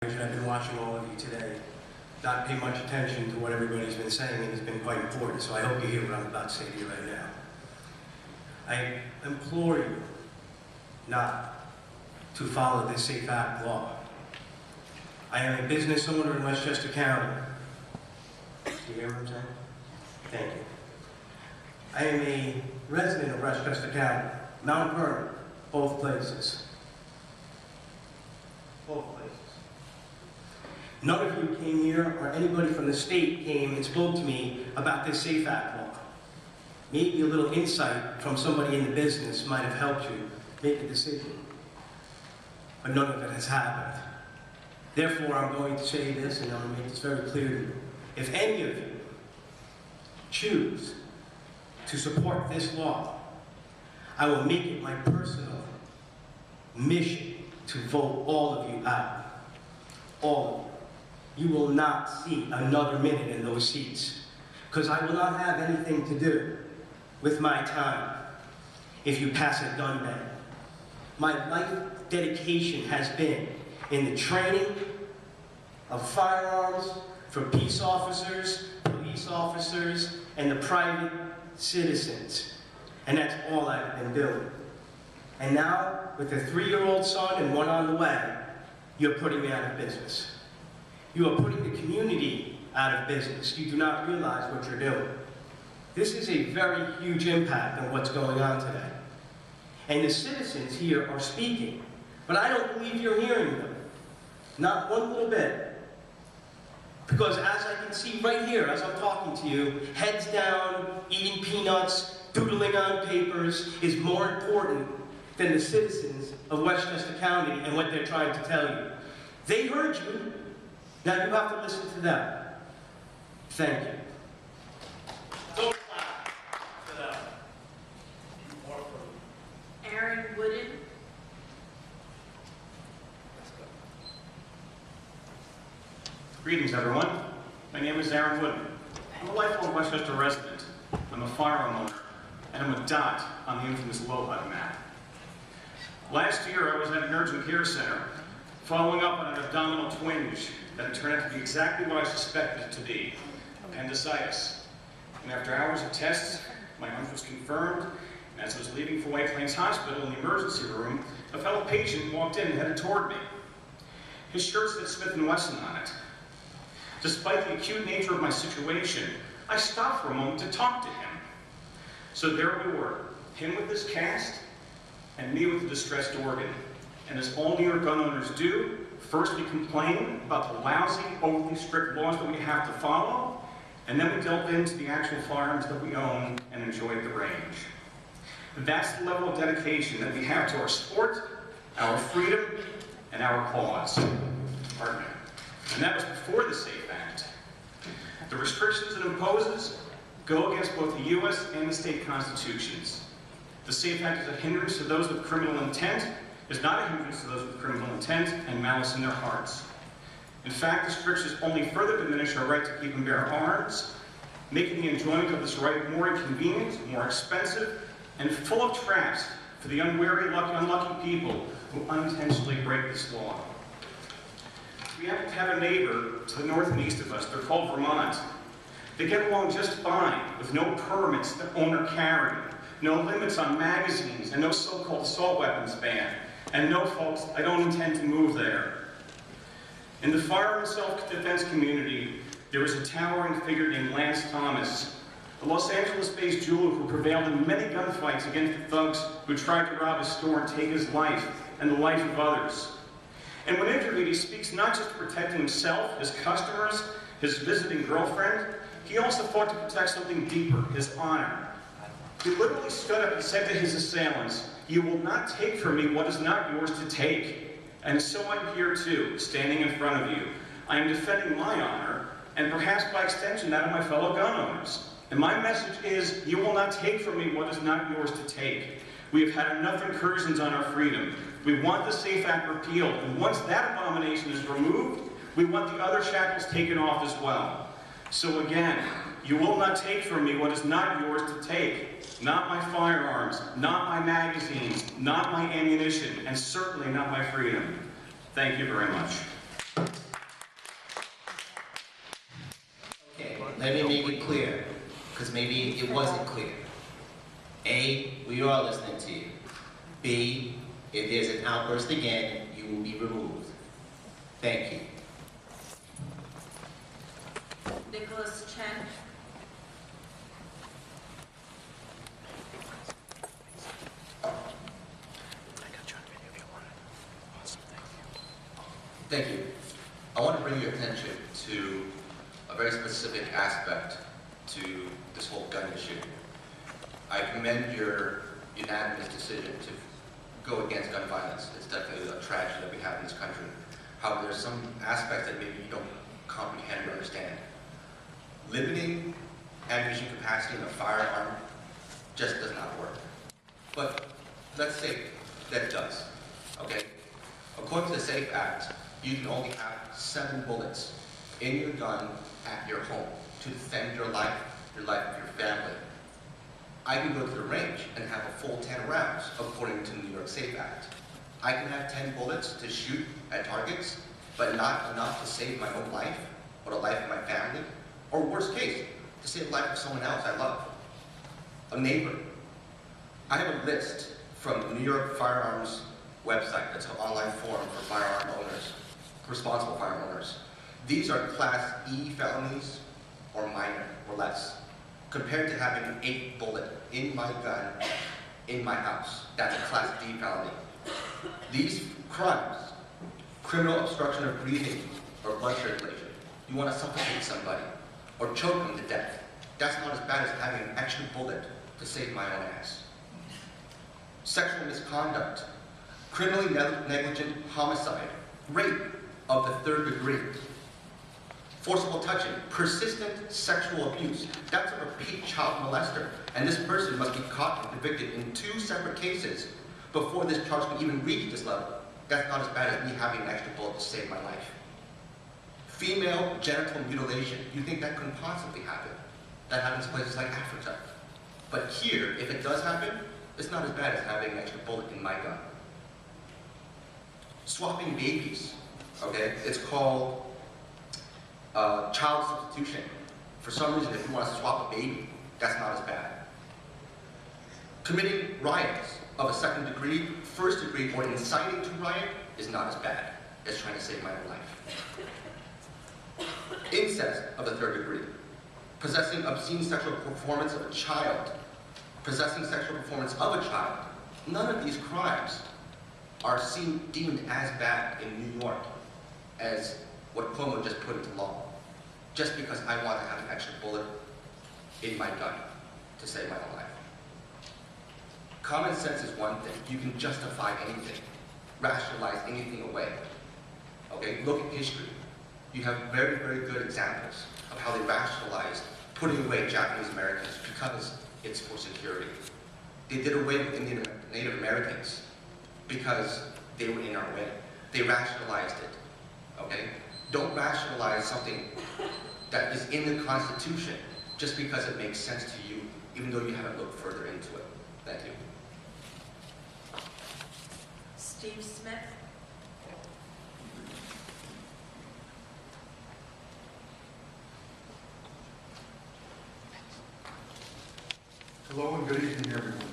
I've been watching all of you today, not pay much attention to what everybody's been saying, and it's been quite important, so I hope you hear what I'm about to say to you right now. I implore you not to follow this SAFE Act law. I am a business owner in Westchester County. Do you hear what I'm saying? Thank you. I am a resident of Westchester County, Mount Vernon, both places. Both places. None of you came here, or anybody from the state came and spoke to me about this SAFE Act law. Maybe a little insight from somebody in the business might have helped you make a decision. But none of it has happened. Therefore, I'm going to say this, and I'm going to make this very clear to you. If any of you choose to support this law, I will make it my personal mission to vote all of you out. All of you. You will not see another minute in those seats, because I will not have anything to do with my time if you pass a gun ban. My life dedication has been in the training of firearms for peace officers, police officers, and the private citizens. And that's all I've been doing. And now, with a 3-year-old son and one on the way, you're putting me out of business. You are putting the community out of business. You do not realize what you're doing. This is a very huge impact on what's going on today. And the citizens here are speaking, but I don't believe you're hearing them. Not one little bit. Because as I can see right here, as I'm talking to you, heads down, eating peanuts, doodling on papers is more important than the citizens of Westchester County and what they're trying to tell you. They heard you. Now you have to listen to them. Thank you. Don't clap for them. Aaron Wooden. Greetings, everyone. My name is Aaron Wooden. I'm a lifelong Westchester resident. I'm a firearm owner, and I'm a dot on the infamous low HUD map. Last year, I was at an urgent care center, following up on an abdominal twinge that turned out to be exactly what I suspected it to be, appendicitis. And after hours of tests, my hunch was confirmed, and as I was leaving for White Plains Hospital in the emergency room, a fellow patient walked in and headed toward me. His shirt said Smith & Wesson on it. Despite the acute nature of my situation, I stopped for a moment to talk to him. So there we were, him with his cast, and me with a distressed organ. And as all New York gun owners do, first we complain about the lousy, overly strict laws that we have to follow, and then we delve into the actual firearms that we own and enjoy at the range. That's the level of dedication that we have to our sport, our freedom, and our cause. Pardon me. And that was before the SAFE Act. The restrictions it imposes go against both the U.S. and the state constitutions. The SAFE Act is a hindrance to those with criminal intent, is not a hindrance to those with criminal intent and malice in their hearts. In fact, restrictions only further diminish our right to keep and bear arms, making the enjoyment of this right more inconvenient, more expensive, and full of traps for the unwary, unlucky people who unintentionally break this law. We happen to have a neighbor to the north and east of us. They're called Vermont. They get along just fine with no permits to own or carry, no limits on magazines, and no so-called assault weapons ban. And no, folks, I don't intend to move there. In the firearm and self-defense community, there is a towering figure named Lance Thomas, a Los Angeles-based jeweler who prevailed in many gunfights against the thugs who tried to rob his store and take his life and the life of others. And when interviewed, he speaks not just to protecting himself, his customers, his visiting girlfriend, he also fought to protect something deeper, his honor. He literally stood up and said to his assailants, "You will not take from me what is not yours to take." And so I'm here too, standing in front of you. I am defending my honor, and perhaps by extension that of my fellow gun owners. And my message is, you will not take from me what is not yours to take. We have had enough incursions on our freedom. We want the SAFE Act repealed, and once that abomination is removed, we want the other shackles taken off as well. So again, you will not take from me what is not yours to take. Not my firearms, not my magazines, not my ammunition, and certainly not my freedom. Thank you very much. let me make it clear, because maybe it wasn't clear. A, we are listening to you. B, if there's an outburst again, you will be removed. Thank you. Nicholas Chen. Thank you. I want to bring your attention to a very specific aspect to this whole gun issue. I commend your unanimous decision to go against gun violence. It's definitely a tragedy that we have in this country. However, there's some aspects that maybe you don't comprehend or understand. Limiting ammunition capacity in a firearm just does not work. But let's say that it does, okay? According to the SAFE Act, you can only have 7 bullets in your gun at your home to defend your life of your family. I can go to the range and have a full 10 rounds, according to the New York SAFE Act. I can have 10 bullets to shoot at targets, but not enough to save my own life, or the life of my family, or worst case, to save the life of someone else I love, a neighbor. I have a list from the New York Firearms website. That's an online forum for firearm owners, responsible firearm owners. These are Class E felonies or minor or less, compared to having an 8 bullet in my gun in my house. That's a Class D felony. These crimes, criminal obstruction of breathing or blood circulation, you want to suffocate somebody or choke them to death. That's not as bad as having an extra bullet to save my own ass. Sexual misconduct, criminally negligent homicide, rape of the 3rd degree, forcible touching, persistent sexual abuse. That's a repeat child molester, and this person must be caught and convicted in 2 separate cases before this charge can even reach this level. That's not as bad as me having an extra bullet to save my life. Female genital mutilation, you think that couldn't possibly happen. That happens in places like Africa. But here, if it does happen, it's not as bad as having an extra bullet in my gun. Swapping babies, okay? It's called child substitution. For some reason, if you want to swap a baby, that's not as bad. Committing riots of a 2nd degree, 1st degree, or inciting to riot is not as bad as trying to save my own life. Incest of the 3rd degree, possessing obscene sexual performance of a child, possessing sexual performance of a child. None of these crimes are deemed as bad in New York as what Cuomo just put into law, just because I want to have an extra bullet in my gun to save my own life. Common sense is one thing. You can justify anything, rationalize anything away. Okay, look at history. You have very, very good examples of how they rationalized putting away Japanese Americans because it's for security. They did away with Native Americans because they were in our way. They rationalized it, okay? Don't rationalize something that is in the Constitution just because it makes sense to you, even though you haven't looked further into it. Thank you. Steve Smith. Hello and good evening, everyone.